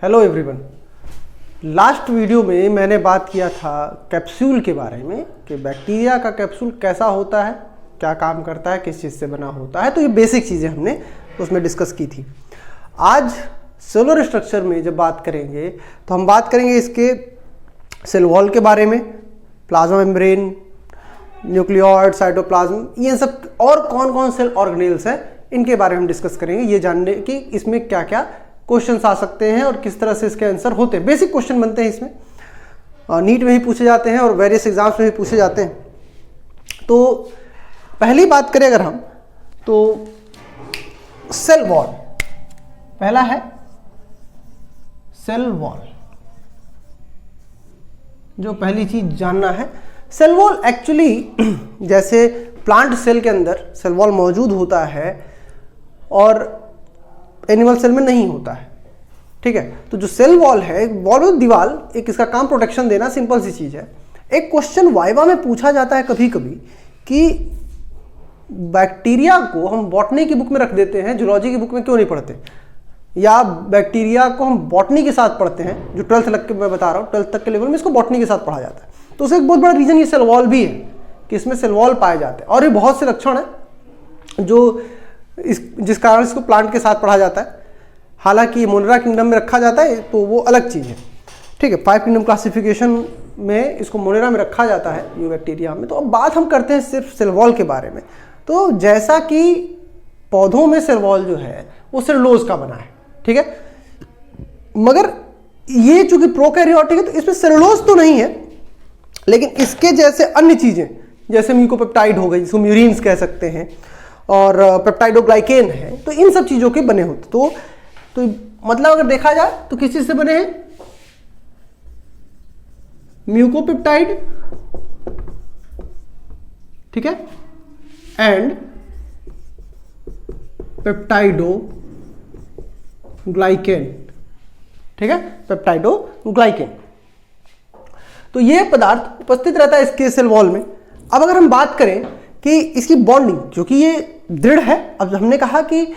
Hello everyone. Last video में मैंने बात किया था कैप्सूल के बारे में कि बैक्टीरिया का कैप्सूल कैसा होता है, क्या काम करता है, किस चीज़ से बना होता है। तो ये बेसिक चीज़ें हमने उसमें डिस्कस की थी। आज सेलुलर स्ट्रक्चर में जब बात करेंगे तो हम बात करेंगे इसके सेल वॉल के बारे में, प्लाज्मा मेम्ब्रेन, न्यूक्लियोइड, साइटोप्लाज्म, ये सब और कौन कौन सेल ऑर्गेनेल्स हैं इनके बारे में हम डिस्कस करेंगे, ये जानने कि इसमें क्या क्या क्वेश्चंस आ सकते हैं और किस तरह से इसके आंसर होते हैं। बेसिक क्वेश्चन बनते हैं इसमें, नीट में भी पूछे जाते हैं और वेरियस एग्जाम्स में भी पूछे जाते हैं। तो पहली बात करें अगर हम, तो सेल वॉल पहला है, सेल वॉल जो पहली चीज जानना है। सेल वॉल एक्चुअली जैसे प्लांट सेल के अंदर सेल वॉल मौजूद होता है और एनिमल सेल में नहीं होता है, ठीक है। तो जो सेल वॉल है, वॉल में दीवार, एक इसका काम प्रोटेक्शन देना, सिंपल सी चीज है। एक क्वेश्चन वाइवा में पूछा जाता है कभी कभी कि बैक्टीरिया को हम बॉटनी की बुक में रख देते हैं, जूलॉजी की बुक में क्यों नहीं पढ़ते, या बैक्टीरिया को हम बॉटनी के साथ पढ़ते हैं, जो 12th तक के मैं बता रहा हूँ, 12th तक के लेवल में इसको बॉटनी के साथ पढ़ा जाता है। तो उसका एक बहुत बड़ा रीजन ये सेल वॉल भी है कि इसमें सेल वॉल पाए जाते हैं। और ये बहुत से लक्षण है जो जिस कारण इसको प्लांट के साथ पढ़ा जाता है। हालांकि मोनेरा किंगडम में रखा जाता है तो वो अलग चीज़ है, ठीक है। 5 किंगडम क्लासिफिकेशन में इसको मोनेरा में रखा जाता है, यू बैक्टीरिया में। तो अब बात हम करते हैं सिर्फ सेल वॉल के बारे में। तो जैसा कि पौधों में सेल वॉल जो है वो सेलुलोज का बना है, ठीक है, मगर ये चूंकि प्रोकैरियोटिक है तो इसमें सेलुलोज तो नहीं है, लेकिन इसके जैसे अन्य चीजें जैसे म्यूकोपेप्टाइड हो गई, जिसको म्यूरिन्स कह सकते हैं, और पेप्टाइडोग्लाइकेन है, तो इन सब चीजों के बने होते। तो मतलब अगर देखा जाए तो किस चीज से बने हैं, म्यूकोपेप्टाइड, ठीक है, एंड पेप्टाइडोग्लाइकेन, ठीक है, पेप्टाइडोग्लाइकेन। तो ये पदार्थ उपस्थित रहता है इसके सेल वॉल में। अब अगर हम बात करें कि इसकी बॉन्डिंग, क्योंकि ये दृढ़ है, अब हमने कहा कि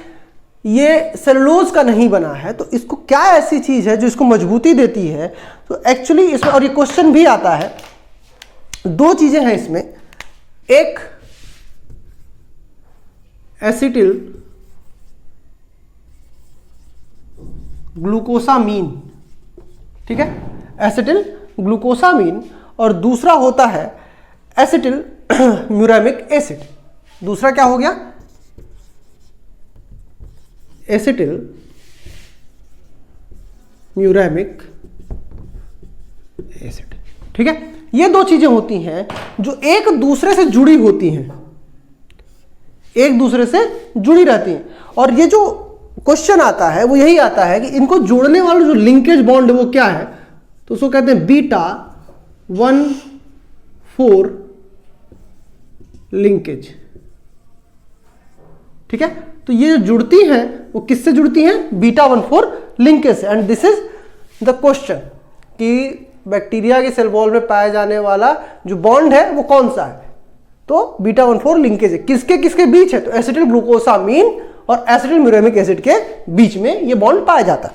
ये सेलुलोज का नहीं बना है, तो इसको क्या ऐसी चीज है जो इसको मजबूती देती है। तो एक्चुअली इसमें, और ये क्वेश्चन भी आता है, दो चीजें हैं इसमें, एक एसिटिल ग्लूकोसामीन, ठीक है, एसिटिल ग्लूकोसामीन, और दूसरा होता है एसिटिल म्यूरामिक एसिड। दूसरा क्या हो गया, एसिटिल म्यूरामिक एसिड, ठीक है। ये दो चीजें होती हैं जो एक दूसरे से जुड़ी होती हैं, एक दूसरे से जुड़ी रहती हैं। और ये जो क्वेश्चन आता है वो यही आता है कि इनको जोड़ने वाला जो लिंकेज बॉन्ड है वो क्या है, तो उसको कहते हैं बीटा 1,4 लिंकेज, ठीक है। तो ये जो जुड़ती हैं वो किससे जुड़ती हैं, बीटा 1,4 लिंकेज से। And this is the question कि बैक्टीरिया के सेल वॉल में पाया जाने वाला जो बॉन्ड है वो कौन सा है, तो बीटा 1,4 लिंकेज है। किसके किसके बीच है, तो एसिटिल ग्लूकोसामीन और एसिटिल म्यूरामिक एसिड के बीच में ये बॉन्ड पाया जाता है।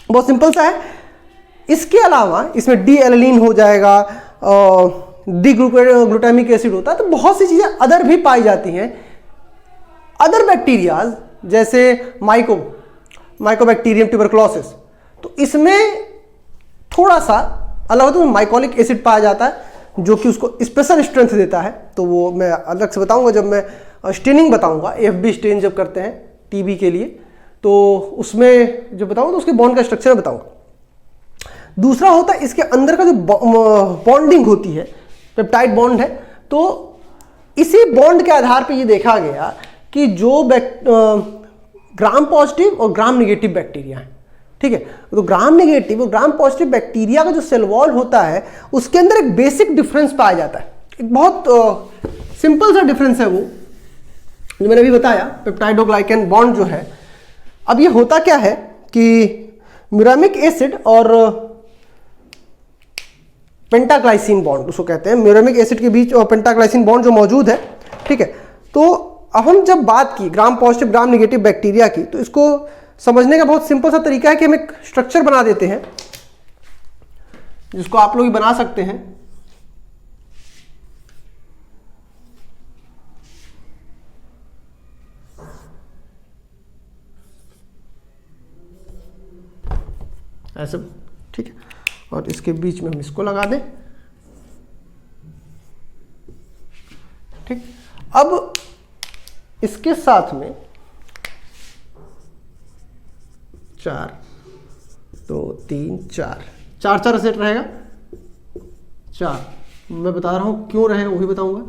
बहुत सिंपल सा है। इसके अलावा इसमें डी एलिलीन हो जाएगा, डी ग्लूटामिक एसिड होता है, तो बहुत सी चीजें अदर भी पाई जाती हैं। अदर बैक्टीरियाज जैसे माइकोबैक्टीरियम ट्यूबरकुलोसिस, तो इसमें थोड़ा सा अलग होता है, माइकोलिक एसिड पाया जाता है जो कि उसको स्पेशल स्ट्रेंथ देता है। तो वो मैं अलग से बताऊंगा जब मैं स्टेनिंग बताऊंगा, एफबी स्टेन जब करते हैं टीबी के लिए, तो उसमें जब बताऊंगा तो उसके बॉन्ड का स्ट्रक्चर बताऊंगा। दूसरा होता है इसके अंदर का जो बॉन्डिंग होती है, पेप्टाइड बॉन्ड है। तो इसी बॉन्ड के आधार पर ये देखा गया कि जो ग्राम पॉजिटिव और ग्राम नेगेटिव बैक्टीरिया है, ठीक है, तो ग्राम नेगेटिव और ग्राम पॉजिटिव बैक्टीरिया का जो सेल वॉल होता है उसके अंदर एक बेसिक डिफरेंस पाया जाता है। एक बहुत सिंपल सा डिफरेंस है वो जो मैंने अभी बताया, पेप्टाइडोग्लाइकेन बॉन्ड जो है। अब ये होता क्या है कि म्यूरामिक एसिड और पेंटाग्लाइसिन बॉन्ड उसको कहते हैं, म्यूरामिक एसिड के बीच और पेंटाग्लाइसिन बॉन्ड जो मौजूद है, ठीक है। तो अब हम जब बात की gram positive gram negative bacteria की, तो इसको समझने का बहुत सिंपल सा तरीका है कि हम एक स्ट्रक्चर बना देते हैं, जिसको आप लोग ही बना सकते हैं। ऐसे, ठीक है, और इसके बीच में हम इसको लगा दें। ठीक, अब इसके साथ में 4 2 3 4 4 सेट रहेगा। 4 मैं बता रहा हूं क्यों रहेगा, वो भी बताऊंगा।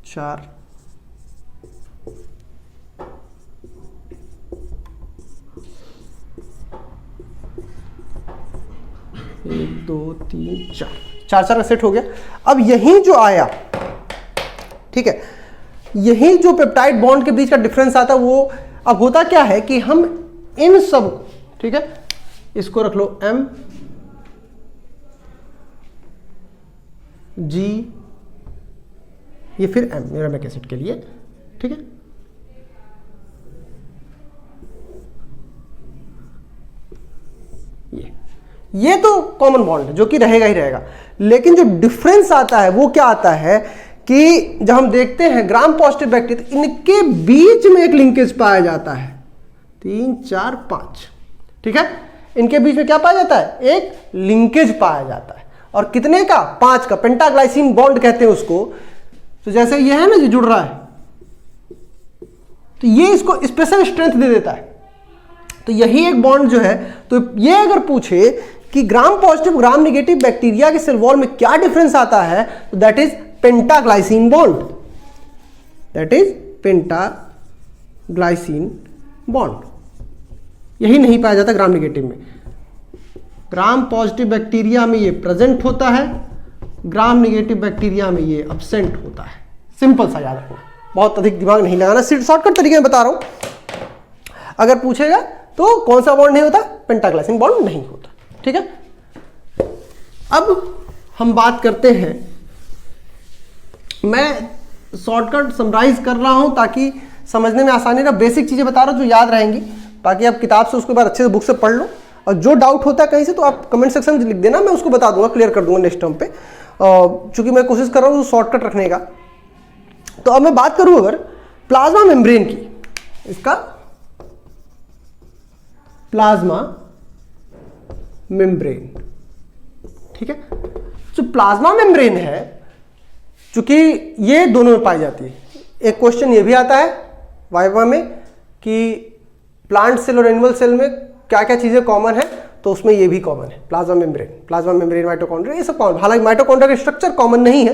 4 1 2 3 4 4 सेट हो गया। अब यही जो आया, ठीक है, यही जो पेप्टाइड बॉन्ड के बीच का डिफरेंस आता है, वो अब होता क्या है कि हम इन सब, ठीक है, इसको रख लो M G, ये फिर M मेरामिक एसिड के लिए, ठीक है। ये तो कॉमन बॉन्ड है जो कि रहेगा ही रहेगा, लेकिन जो डिफरेंस आता है वो क्या आता है कि जब हम देखते हैं ग्राम पॉजिटिव बैक्टीरिया, इनके बीच में एक लिंकेज पाया जाता है। 3 4 5, ठीक है, इनके बीच में क्या पाया जाता है, एक लिंकेज पाया जाता है। और कितने का, 5 का, पेंटाग्लाइसिन बॉन्ड कहते हैं उसको। तो जैसे ये है ना, जो जुड़ रहा है, तो ये इसको स्पेशल स्ट्रेंथ दे देता है। तो यही एक बॉन्ड जो है, तो ये अगर पूछे कि gram positive gram negative bacteria के सेल वॉल में क्या डिफरेंस आता है, तो that is pentaglycine bond, that is pentaglycine bond. यही नहीं पाया जाता ग्राम नेगेटिव में। ग्राम पॉजिटिव बैक्टीरिया में ये प्रेजेंट होता है, ग्राम नेगेटिव बैक्टीरिया में ये अब्सेंट होता है। सिंपल सा याद रखना, बहुत अधिक दिमाग नहीं लगाना, शॉर्टकट तरीके में बता रहा हूं। अगर पूछेगा तो कौन सा बॉन्ड नहीं होता, पेंटाग्लाइसिन बॉन्ड नहीं होता, ठीक है। अब हम बात करते हैं, मैं शॉर्टकट समराइज कर रहा हूं ताकि समझने में आसानी रहे। बेसिक चीजें बता रहा हूं जो याद रहेंगी, बाकी आप किताब से उसके बाद अच्छे से बुक से पढ़ लो, और जो डाउट होता है कहीं से तो आप कमेंट सेक्शन में लिख देना, मैं उसको बता दूंगा, क्लियर कर दूंगा नेक्स्ट टर्म पे। चूंकि मैं कोशिश कर रहा हूँ शॉर्टकट रखने का। तो अब मैं बात करूं अगर प्लाज्मा मेम्ब्रेन की, इसका प्लाज्मा मेम्ब्रेन, ठीक है। जो प्लाज्मा मेम्ब्रेन है, चूंकि ये दोनों में पाई जाती है, एक क्वेश्चन ये भी आता है वाइवा में कि प्लांट सेल और एनिमल सेल में क्या क्या चीजें कॉमन है, तो उसमें ये भी कॉमन है, प्लाज्मा मेम्ब्रेन, माइटोकॉन्ड्रिया, ये सब कॉमन। हालांकि माइटोकॉन्ड्रिया का स्ट्रक्चर कॉमन नहीं है,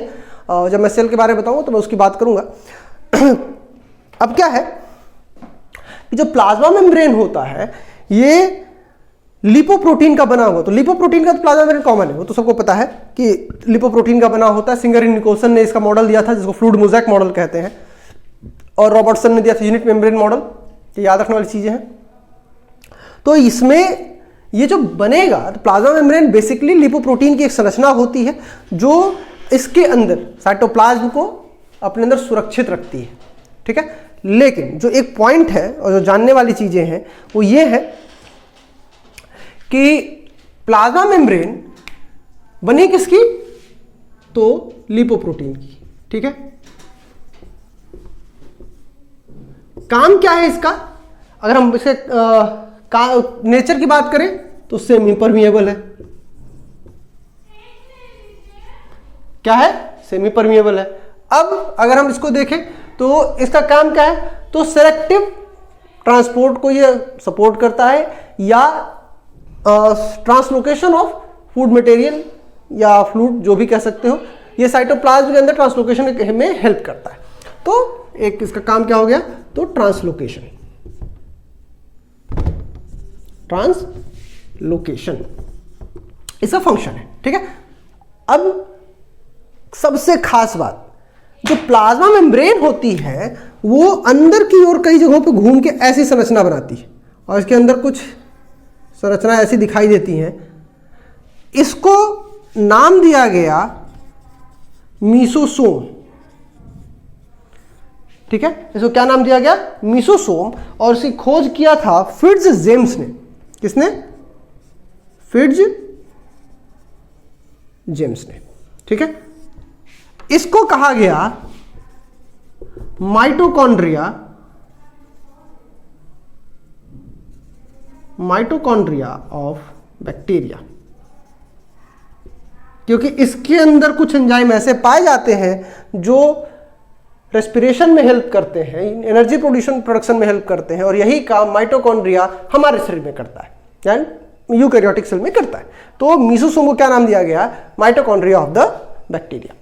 जब मैं सेल के बारे में बताऊंगा तो मैं उसकी बात करूंगा। अब क्या है कि जो प्लाज्मा मेम्ब्रेन होता है, ये लिपोप्रोटीन का बना हुआ, तो लिपोप्रोटीन का तो प्लाज्मा मेम्ब्रेन कॉमन है, वो तो सबको पता है कि लिपोप्रोटीन का बना होता है। सिंगर निकोल्सन ने इसका मॉडल दिया था, जिसको फ्लूइड मोज़ेक मॉडल कहते हैं, और रॉबर्टसन ने दिया था यूनिट मेम्ब्रेन मॉडल। ये याद रखने वाली चीजें हैं। तो इसमें ये जो बनेगा, तो प्लाज्मा मेम्ब्रेन बेसिकली लिपोप्रोटीन की एक संरचना होती है जो इसके अंदर साइटोप्लाज्म को अपने अंदर सुरक्षित रखती है, ठीक है। लेकिन जो एक पॉइंट है और जो जानने वाली चीजें हैं वो ये है कि प्लाज्मा मेम्ब्रेन बनी किसकी, तो लिपोप्रोटीन की, ठीक है। काम क्या है इसका, अगर हम इसे नेचर की बात करें तो सेमी परमिएबल है। क्या है, सेमी परमिएबल है। अब अगर हम इसको देखें तो इसका काम क्या है, तो सेलेक्टिव ट्रांसपोर्ट को ये सपोर्ट करता है, या ट्रांसलोकेशन ऑफ फूड मटेरियल या फ्लूइड, जो भी कह सकते हो, ये साइटोप्लाज्म के अंदर ट्रांसलोकेशन में हेल्प करता है। तो एक इसका काम क्या हो गया, तो ट्रांसलोकेशन इसका फंक्शन है, ठीक है। अब सबसे खास बात, जो प्लाज्मा मेम्ब्रेन होती है वो अंदर की ओर कई जगहों पे घूम के ऐसी संरचना बनाती है, और इसके अंदर कुछ संरचना ऐसी दिखाई देती हैं। इसको नाम दिया गया मीसोसोम। ठीक है, इसको क्या नाम दिया गया? मीसोसोम। और इसकी खोज किया था फिट्ज जेम्स ने। किसने? फिट्ज जेम्स ने। ठीक है, इसको कहा गया माइटोकॉन्ड्रिया ऑफ बैक्टीरिया, क्योंकि इसके अंदर कुछ एंजाइम ऐसे पाए जाते हैं जो रेस्पिरेशन में हेल्प करते हैं, एनर्जी प्रोडक्शन में हेल्प करते हैं, और यही काम माइटोकॉन्ड्रिया हमारे शरीर में करता है, यानी यूकैरियोटिक सेल में करता है। तो मीसोसोम को क्या नाम दिया गया? Mitochondria of the bacteria.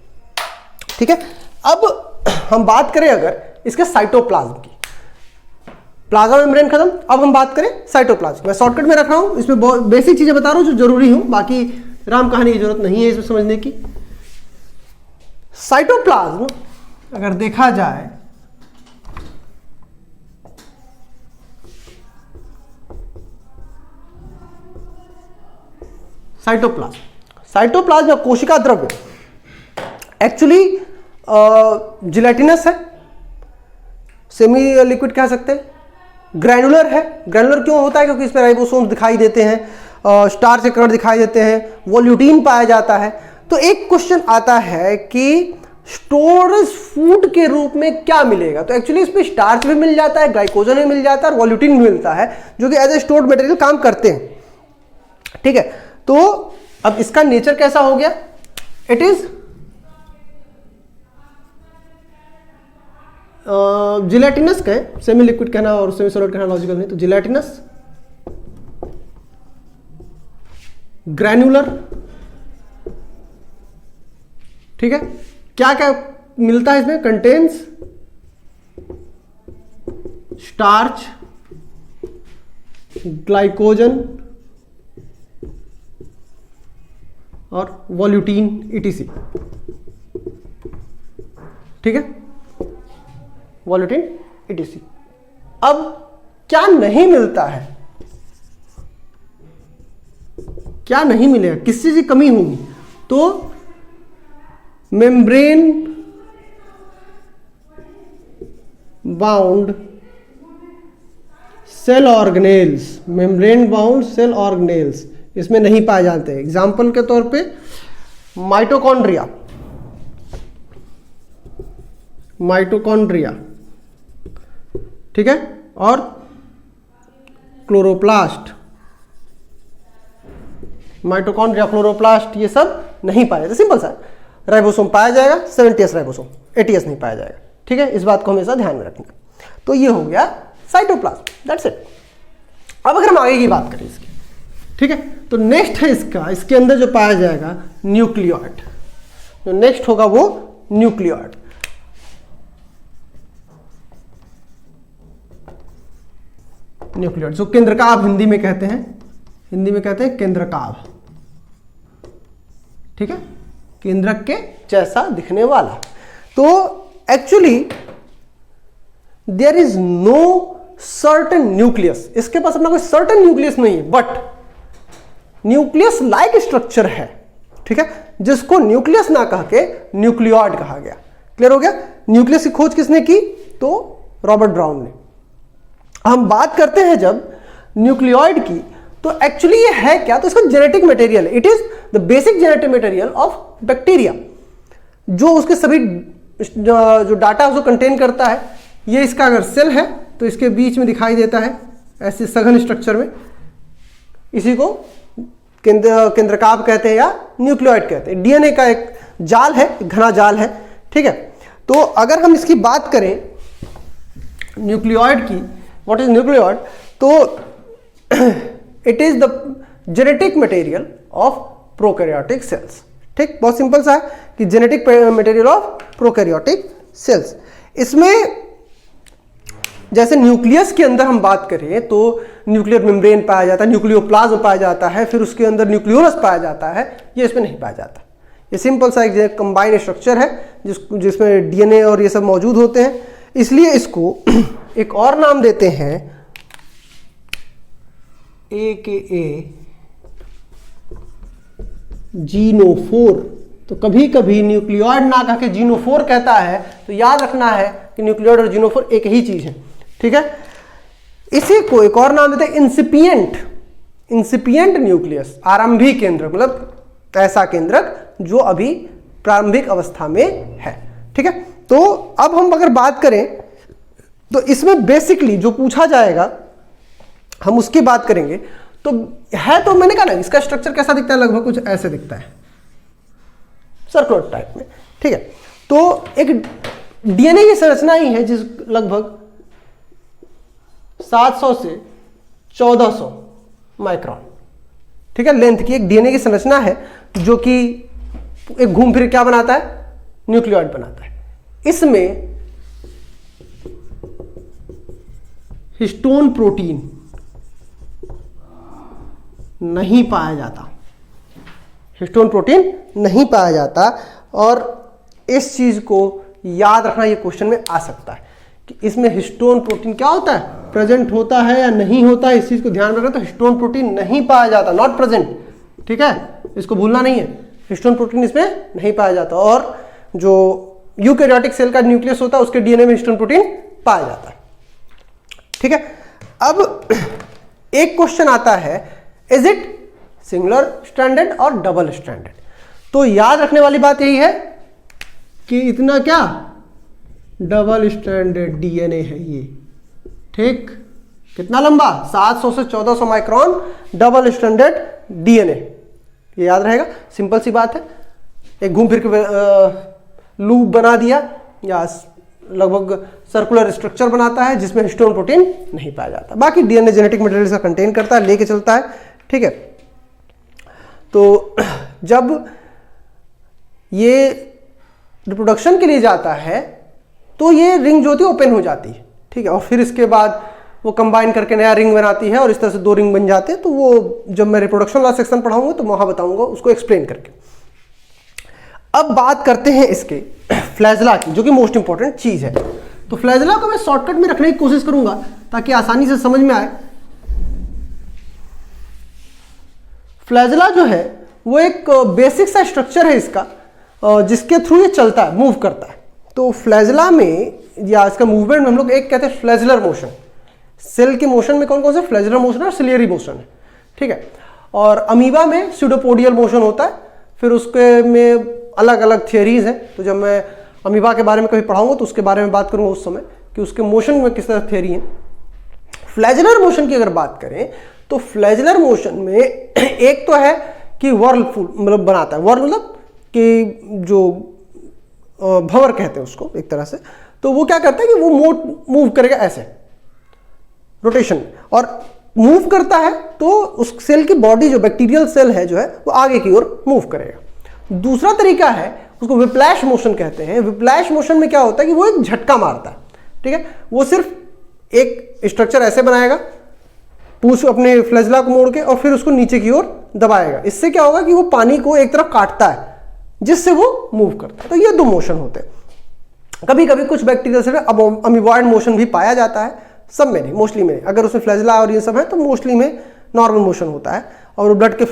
ठीक है, अब हम बात करें अगर इसके साइटोप्लाज्म की, प्लाज्मा मेम्ब्रेन खत्म, अब हम बात करें साइटोप्लाज्म। मैं शॉर्टकट में रख रहा हूं, इसमें बहुत बेसिक चीजें बता रहा हूं जो जरूरी हूं, बाकी राम कहानी की जरूरत नहीं है इसमें समझने की। साइटोप्लाज्म अगर देखा जाए साइटोप्लाज्म या कोशिका द्रव्य एक्चुअली जिलेटिनस है, सेमी लिक्विड कह सकते हैं, ग्रैनुलर है। ग्रैनुलर क्यों होता है? क्योंकि इसमें राइबोसोम्स दिखाई देते हैं, स्टार्च के कण दिखाई देते हैं, वोल्यूटिन पाया जाता है। तो एक क्वेश्चन आता है कि स्टोरेज फूड के रूप में क्या मिलेगा? तो एक्चुअली इसमें स्टार्च भी मिल जाता है, ग्लाइकोजन भी मिल जाता है और वोल्यूटिन भी मिलता है, जो कि एज ए स्टोर्ड मटेरियल काम करते हैं। ठीक है, तो अब इसका नेचर कैसा हो गया? इट इज जिलेटिनस कहें, सेमी लिक्विड कहना और सेमी सॉलिड कहना लॉजिकल नहीं, तो जिलेटिनस, ग्रैनुलर। ठीक है, क्या क्या मिलता है इसमें? कंटेन्स स्टार्च, ग्लाइकोजन और वोल्यूटिन ETC। ठीक है, वोल्यूटिन ETC। अब क्या नहीं मिलता है? क्या नहीं मिलेगा? किस चीज की कमी होगी? तो membrane bound cell organelles, membrane bound cell organelles इसमें नहीं पाए जाते हैं। एग्जाम्पल के तौर पे माइटोकॉन्ड्रिया, ठीक है, और क्लोरोप्लास्ट, माइटोकॉन्ड्रिया, क्लोरोप्लास्ट, ये सब नहीं पाए जाते। सिंपल सा, राइबोसोम पाया जाएगा, 70S राइबोसोम, 80S नहीं पाया जाएगा। ठीक है, इस बात को हमेशा ध्यान में रखना। तो ये हो गया साइटोप्लाज्म, दैट्स इट। अब अगर हम आगे की बात करें इसकी, ठीक है, तो नेक्स्ट है इसके अंदर जो पाया जाएगा न्यूक्लियोइड। जो नेक्स्ट होगा वो न्यूक्लियोइड। न्यूक्लियोइड जो केंद्रकाभ हिंदी में कहते हैं केंद्रकाभ। ठीक है, केंद्रक के जैसा दिखने वाला। तो actually there is no certain nucleus, इसके पास अपना कोई सर्टेन न्यूक्लियस नहीं है, बट न्यूक्लियस लाइक स्ट्रक्चर है। ठीक है, जिसको न्यूक्लियस ना कह के न्यूक्लियोइड कहा गया। क्लियर हो गया? न्यूक्लियस की खोज किसने की? तो रॉबर्ट ब्राउन ने। हम बात करते हैं जब न्यूक्लियोइड की, तो एक्चुअली ये है क्या? तो इसका genetic material, it is the basic genetic material of bacteria, जो उसके सभी जो डाटा उसको कंटेन करता है। ये इसका अगर सेल है तो इसके बीच में दिखाई देता है ऐसे सघन स्ट्रक्चर में, इसी को केंद्रकाभ कहते हैं या न्यूक्लियोइड कहते हैं। डीएनए का एक जाल है, एक घना जाल है। ठीक है, तो अगर हम इसकी बात करें न्यूक्लियोइड की, व्हाट इज न्यूक्लियोइड? तो it is the genetic material of prokaryotic cells. ठीक, बहुत सिंपल सा है कि genetic material of prokaryotic cells. इसमें जैसे न्यूक्लियस के अंदर हम बात करें तो न्यूक्लियर मेम्ब्रेन पाया जाता है, न्यूक्लियोप्लाज्म पाया जाता है, फिर उसके अंदर न्यूक्लियोलस पाया जाता है। ये इसमें नहीं पाया जाता। ये सिंपल सा एक कंबाइंड स्ट्रक्चर है जिसमें डीएनए और ये सब मौजूद होते हैं। इसलिए इसको एक और नाम देते हैं AKA जीनोफोर। तो कभी कभी न्यूक्लियोइड ना कह के जीनोफोर कहता है, तो याद रखना है कि न्यूक्लियोइड और जीनोफोर एक ही चीज है, ठीक है। इसी को एक और नाम देते हैं इंसिपिएंट न्यूक्लियस, आरंभिक केंद्रक, मतलब ऐसा केंद्रक जो अभी प्रारंभिक अवस्था में है, ठीक है। तो अब हम अगर बात करें तो इसमें बेसिकली जो पूछा जाएगा हम उसकी बात करेंगे। तो है, तो मैंने कहा ना इसका स्ट्रक्चर कैसा दिखता है, लगभग कुछ ऐसे दिखता है, सर्कुलर टाइप में, ठीक है। तो एक डीएनए की संरचना ही है जिस लगभग 700 से 1400 माइक्रोन, ठीक है, लेंथ की एक डीएनए की संरचना है, जो कि एक घूम फिर क्या बनाता है, न्यूक्लियोइड बनाता है। इसमें हिस्टोन प्रोटीन नहीं पाया जाता, हिस्टोन प्रोटीन नहीं पाया जाता। और इस चीज को याद रखना, ये क्वेश्चन में आ सकता है कि इसमें हिस्टोन प्रोटीन क्या होता है, प्रेजेंट होता है या नहीं होता है, इस चीज को ध्यान रखना। तो हिस्टोन प्रोटीन नहीं पाया जाता, नॉट प्रेजेंट, ठीक है, इसको भूलना नहीं है, हिस्टोन प्रोटीन इसमें नहीं पाया जाता। और जो यूकैरियोटिक सेल का न्यूक्लियस होता है उसके डीएनए में हिस्टोन प्रोटीन पाया जाता है, ठीक है। अब एक क्वेश्चन आता है, इज इट सिंगुलर स्ट्रैंडेड और डबल स्ट्रैंडेड। तो याद रखने वाली बात यही है कि इतना क्या डबल स्ट्रैंडेड डीएनए है ये, ठीक, कितना लंबा, 700 से 1400 माइक्रोन डबल स्ट्रैंडेड डीएनए, ये याद रहेगा, सिंपल सी बात है। एक घूम फिर के लूप बना दिया या लगभग सर्कुलर स्ट्रक्चर बनाता है जिसमें हिस्टोन प्रोटीन नहीं पाया जाता। बाकी डीएनए जेनेटिक मटेरियल का कंटेन करता है, लेके चलता है, ठीक है। तो जब ये रिप्रोडक्शन के लिए जाता है तो ये रिंग जो होती है ओपन हो जाती है, ठीक है, और फिर इसके बाद वो कंबाइन करके नया रिंग बनाती है और इस तरह से 2 रिंग बन जाते हैं। तो वो जब मैं रिप्रोडक्शन वाला सेक्शन पढ़ाऊंगा तो वहां बताऊंगा उसको एक्सप्लेन करके। अब बात करते हैं इसके फ्लैजला की, जो कि मोस्ट इंपॉर्टेंट चीज है। तो फ्लैजला को मैं शॉर्टकट में रखने की कोशिश करूंगा ताकि आसानी से समझ में आए। फ्लैजला जो है वो एक बेसिक सा स्ट्रक्चर है इसका, जिसके थ्रू ये चलता है, मूव करता है। तो फ्लैजला में या इसका मूवमेंट में हम लोग एक कहते हैं फ्लैजलर मोशन। सेल के मोशन में कौन कौन से, फ्लैजलर मोशन और सिलियरी मोशन है, ठीक है। और अमीबा में स्यूडोपोडियल मोशन होता है, फिर उसके में अलग अलग थियरीज हैं। तो जब मैं अमीबा के बारे में कभी पढ़ाऊंगा तो उसके बारे में बात करूंगा उस समय कि उसके मोशन में किस तरह थियरी है। फ्लैजलर मोशन की अगर बात करें तो फ्लैजलर मोशन में एक तो है कि वर्लफुल मतलब बनाता है, वर्ल मतलब कि जो भंवर कहते हैं उसको एक तरह से। तो वो क्या करता है कि वो मूव करेगा ऐसे रोटेशन, और मूव करता है तो उस सेल की बॉडी जो बैक्टीरियल सेल है जो है वो आगे की ओर मूव करेगा। दूसरा तरीका है उसको विप्लैश मोशन कहते हैं। विप्लैश मोशन में क्या होता है कि वो एक झटका मारता है, ठीक है, वो सिर्फ एक स्ट्रक्चर ऐसे बनाएगा, पूछ अपने फ्लैजला को मोड़ के, और फिर उसको नीचे की ओर दबाएगा। इससे क्या होगा कि वो पानी को एक तरफ काटता है जिससे वो मूव करता है। तो ये 2 मोशन होते हैं। कभी कभी कुछ बैक्टीरिया से अमीबॉइड मोशन भी पाया जाता है, सब में नहीं, मोस्टली में। अगर उसमें फ्लैजला और ये सब है तो मोस्टली में नॉर्मल मोशन होता है और ब्लड के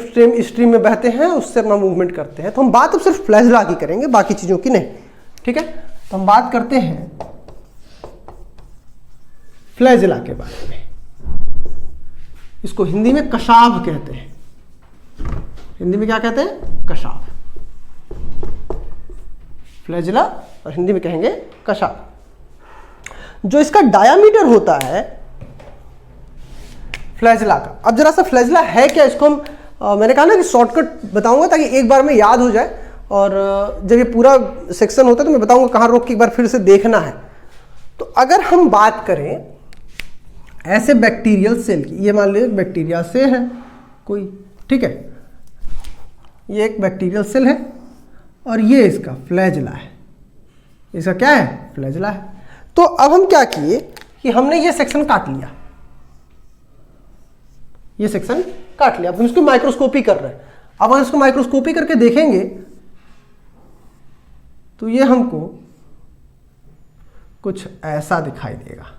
स्ट्रीम में बहते हैं, उससे अपना मूवमेंट करते हैं। तो हम बात अब सिर्फ फ्लैजला की करेंगे, बाकी चीजों की नहीं, ठीक है। तो हम बात करते हैं फ्लैजला के बारे में। इसको हिंदी में कशाभ कहते हैं। हिंदी में क्या कहते हैं, कशाभ। फ्लैजला और हिंदी में कहेंगे कशाभ। जो इसका डायामीटर होता है फ्लैजला का, अब जरा सा फ्लैजला है क्या, इसको हम मैंने कहा ना कि शॉर्टकट बताऊंगा ताकि एक बार में याद हो जाए, और जब ये पूरा सेक्शन होता है तो मैं बताऊंगा कहाँ रोक के एक बार फिर से देखना है। तो अगर हम बात करें ऐसे बैक्टीरियल सेल की, ये मान लीजिए बैक्टीरिया से है कोई, ठीक है, ये एक बैक्टीरियल सेल है और ये इसका फ्लैजला है। इसका क्या है, फ्लैजला है। तो अब हम क्या किए कि हमने ये सेक्शन काट लिया, ये सेक्शन काट लिया। अब हम इसको माइक्रोस्कोपी कर रहे हैं। अब हम इसको माइक्रोस्कोपी करके देखेंगे तो ये हमको कुछ ऐसा दिखाई देगा।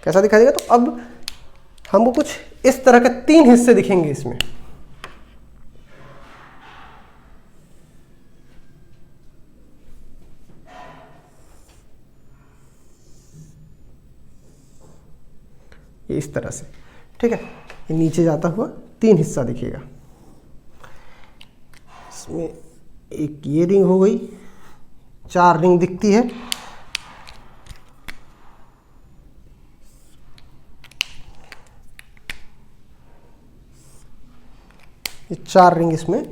कैसा दिखाई देगा, तो अब हमको कुछ इस तरह के 3 हिस्से दिखेंगे इसमें। ये इस तरह से, ठीक है। ये नीचे जाता हुआ 3 हिस्सा दिखेगा। इसमें एक ये रिंग हो गई, 4 रिंग दिखती है। ये 4 रिंग इसमें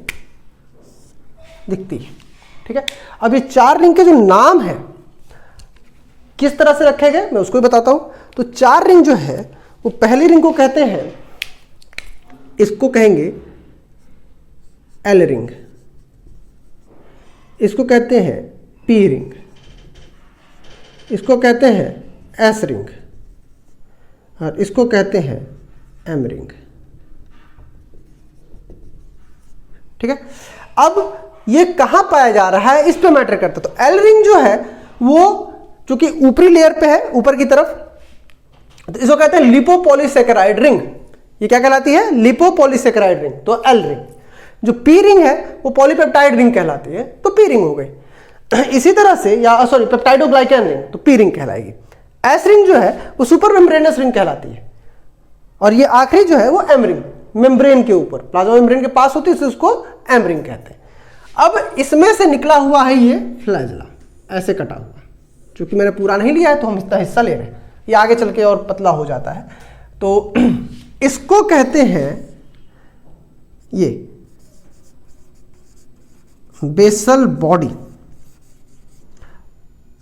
दिखती है, ठीक है। अब ये 4 रिंग के जो नाम है किस तरह से रखे गए मैं उसको भी बताता हूं। तो 4 रिंग जो है वो पहली रिंग को कहते हैं, इसको कहेंगे एल रिंग, इसको कहते हैं पी रिंग, इसको कहते हैं एस रिंग और इसको कहते हैं एम रिंग, ठीक है। अब ये कहां पाया जा रहा है इस पे मैटर करता है। तो एल रिंग जो है वो चूंकि ऊपरी लेयर पे है, ऊपर की तरफ, तो इसको कहते हैं लिपोपॉलीसेकेराइड रिंग। ये क्या कहलाती है? लिपोपॉलीसेकेराइड रिंग, तो एल रिंग। जो पी रिंग है वो पॉलीपेप्टाइड रिंग कहलाती है, तो पी रिंग हो गई। इसी तरह से, या सॉरी, पेप्टाइडोग्लाइकन रिंग, तो पी रिंग कहलाएगी। एस रिंग जो है वो सुपर मेम्ब्रेनस रिंग कहलाती है, और ये आखिरी जो है वो एम रिंग, मेम्ब्रेन के ऊपर, प्लाज्मा मेम्ब्रेन के पास होती है, इसलिए उसको एम रिंग कहते हैं। अब इसमें से निकला हुआ है ये फ्लैजला, ऐसे कटा हुआ। चूंकि मैंने पूरा नहीं लिया है तो हम इतना हिस्सा ले रहे हैं, ये आगे चल के और पतला हो जाता है। तो इसको कहते हैं ये बेसल बॉडी,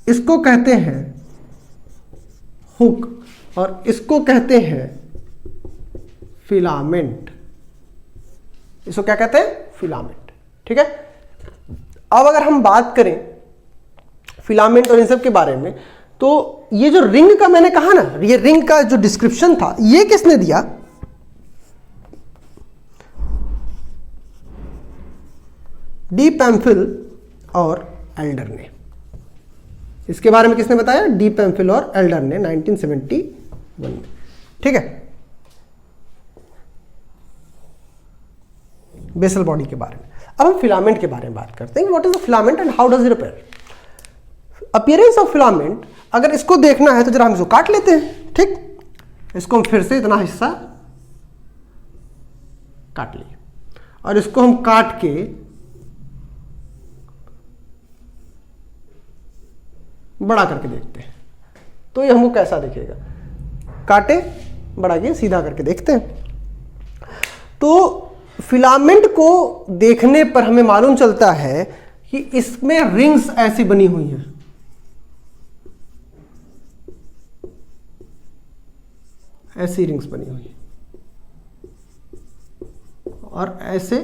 इसको कहते हैं हुक, और इसको कहते हैं फिलामेंट। इसको क्या कहते हैं? फिलामेंट, ठीक है। अब अगर हम बात करें फिलामेंट और इन सब के बारे में, तो ये जो रिंग का मैंने कहा ना, ये रिंग का जो डिस्क्रिप्शन था ये किसने दिया? डी पैम्फिल और एल्डर ने। इसके बारे में किसने बताया? डी पैम्फिल और एल्डर ने 1971 में, ठीक है। बेसल बॉडी के बारे में। अब हम फिलामेंट के बारे में बात करते हैं। What is the filament and how does it appear? Appearance of filament, अगर इसको देखना है तो जरा हम इसको काट लेते हैं, ठीक। इसको हम फिर से इतना हिस्सा काट लिए और इसको हम काट के बड़ा करके देखते हैं, तो ये हमको कैसा दिखेगा। काटे, बड़ा किए, सीधा करके देखते हैं। तो फिलामेंट को देखने पर हमें मालूम चलता है कि इसमें रिंग्स ऐसी बनी हुई हैं, ऐसी रिंग्स बनी हुई है, और ऐसे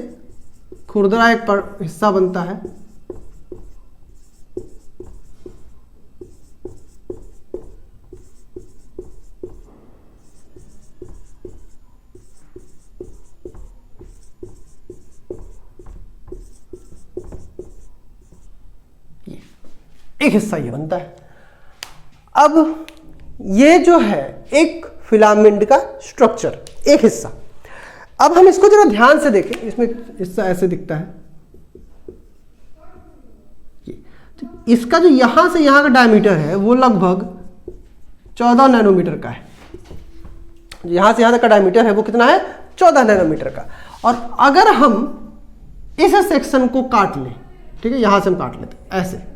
खुरदरा एक हिस्सा बनता है। एक हिस्सा ये बनता है। अब ये जो है एक फिलामेंट का स्ट्रक्चर, एक हिस्सा। अब हम इसको जरा ध्यान से देखें, इसमें हिस्सा ऐसे दिखता है। तो इसका जो यहां से यहां का डायमीटर है वो लगभग 14 नैनोमीटर का है। यहां से यहां तक का डायमीटर है वो कितना है? 14 नैनोमीटर का। और अगर हम इस सेक्शन को काट लें, ठीक है, यहां से हम काट लेते हैं, ऐसे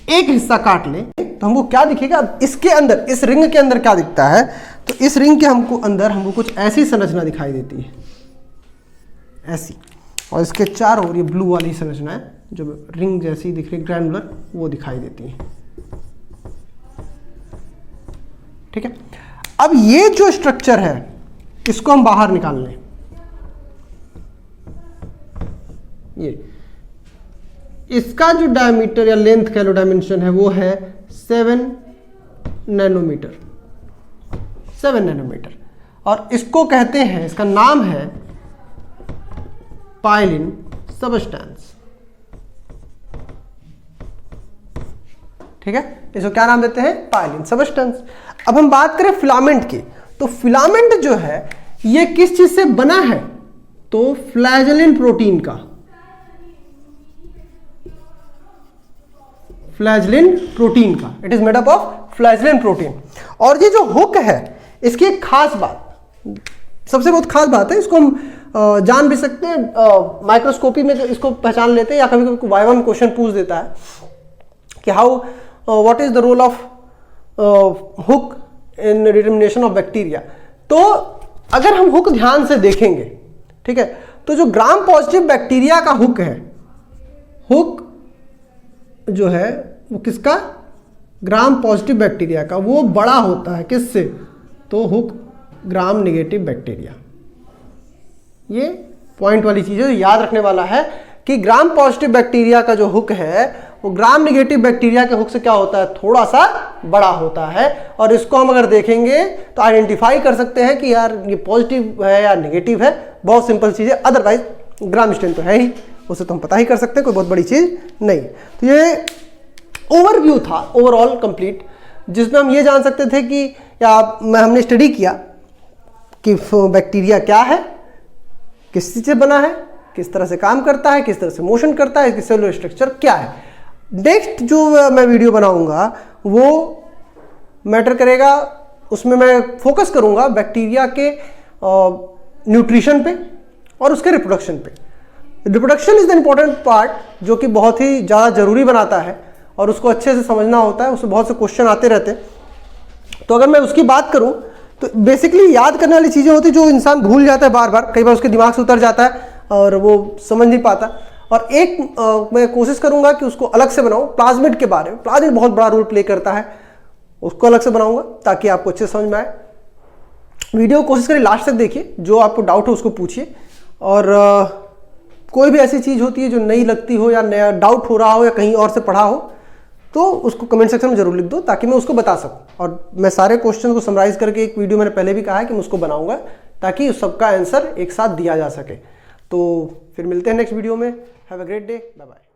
एक हिस्सा काट लें, तो हमको क्या दिखेगा? इसके अंदर, इस रिंग के अंदर क्या दिखता है? तो इस रिंग के अंदर हमको कुछ ऐसी संरचना दिखाई देती है, ऐसी। और इसके चारों ओर ये ब्लू वाली संरचना है जो रिंग जैसी दिख रही, ग्रैनुलर, वो दिखाई देती है, ठीक है। अब ये जो स्ट्रक्चर है इसको हम बाहर निकाल लें। ये इसका जो डायमीटर या लेंथ कह लो, डायमेंशन है, वो है 7 नैनोमीटर, 7 नैनोमीटर। और इसको कहते हैं, इसका नाम है पाइलिन सबस्टेंस, ठीक है। इसको क्या नाम देते हैं? Pilin substance. अब हम बात करें फिलामेंट की, तो फिलामेंट जो है ये किस चीज से बना है? तो फ्लैजेलिन प्रोटीन का, फ्लैजेलिन प्रोटीन का। It is made up of flagellin protein. और ये जो हुक है इसकी एक खास बात, सबसे बहुत खास बात है, इसको हम जान भी सकते हैं, माइक्रोस्कोपी में इसको पहचान लेते हैं, या कभी कभी वाइवा में क्वेश्चन पूछ देता है कि how what is the role of hook in determination of bacteria. तो अगर हम हुक ध्यान से देखेंगे, ठीक है, तो जो ग्राम पॉजिटिव बैक्टीरिया का हुक है, हुक जो है वो किसका, ग्राम पॉजिटिव बैक्टीरिया का, वो बड़ा होता है किससे, तो हुक ग्राम नेगेटिव बैक्टीरिया। ये पॉइंट वाली चीज है, याद रखने वाला है कि ग्राम पॉजिटिव बैक्टीरिया का जो हुक है वो ग्राम नेगेटिव बैक्टीरिया के हुक से क्या होता है, थोड़ा सा बड़ा होता है। और इसको हम अगर देखेंगे तो आइडेंटिफाई कर सकते हैं कि यार ये पॉजिटिव है या नेगेटिव है, बहुत सिंपल चीज है। अदरवाइज ग्राम स्ट्रेन तो है ही, उसे तो हम पता ही कर सकते हैं, कोई बहुत बड़ी चीज नहीं। तो ये ओवरव्यू था ओवरऑल कंप्लीट, जिसमें हम ये जान सकते थे कि या हमने स्टडी किया कि बैक्टीरिया क्या है, किस चीज से बना है, किस तरह से काम करता है, किस तरह से मोशन करता है, इसकी सेलुलर स्ट्रक्चर क्या है। नेक्स्ट जो मैं वीडियो बनाऊंगा वो मैटर करेगा, उसमें मैं फोकस करूंगा बैक्टीरिया के न्यूट्रिशन पे और उसके रिप्रोडक्शन पे। Reproduction is the important part, जो कि बहुत ही ज़्यादा जरूरी बनाता है और उसको अच्छे से समझना होता है, उससे बहुत से क्वेश्चन आते रहते हैं। तो अगर मैं उसकी बात करूं तो बेसिकली याद करने वाली चीज़ें होती जो इंसान भूल जाता है बार बार, कई बार उसके दिमाग से उतर जाता है और वो समझ नहीं पाता। और एक मैं कोशिश करूंगा कि उसको अलग से बनाऊं, प्लाज्मिड के बारे में। प्लाज्मिड बहुत बड़ा रोल प्ले करता है, उसको अलग से बनाऊंगा ताकि आपको अच्छे से समझ में आए। वीडियो कोशिश करें लास्ट तक देखिए, जो आपको डाउट हो उसको पूछिए, और कोई भी ऐसी चीज़ होती है जो नई लगती हो या नया डाउट हो रहा हो या कहीं और से पढ़ा हो तो उसको कमेंट सेक्शन में जरूर लिख दो ताकि मैं उसको बता सकूं। और मैं सारे क्वेश्चन को समराइज करके एक वीडियो मैंने पहले भी कहा है कि मैं उसको बनाऊंगा ताकि उस सबका आंसर एक साथ दिया जा सके। तो फिर मिलते हैं नेक्स्ट वीडियो में। Have a great day, bye bye.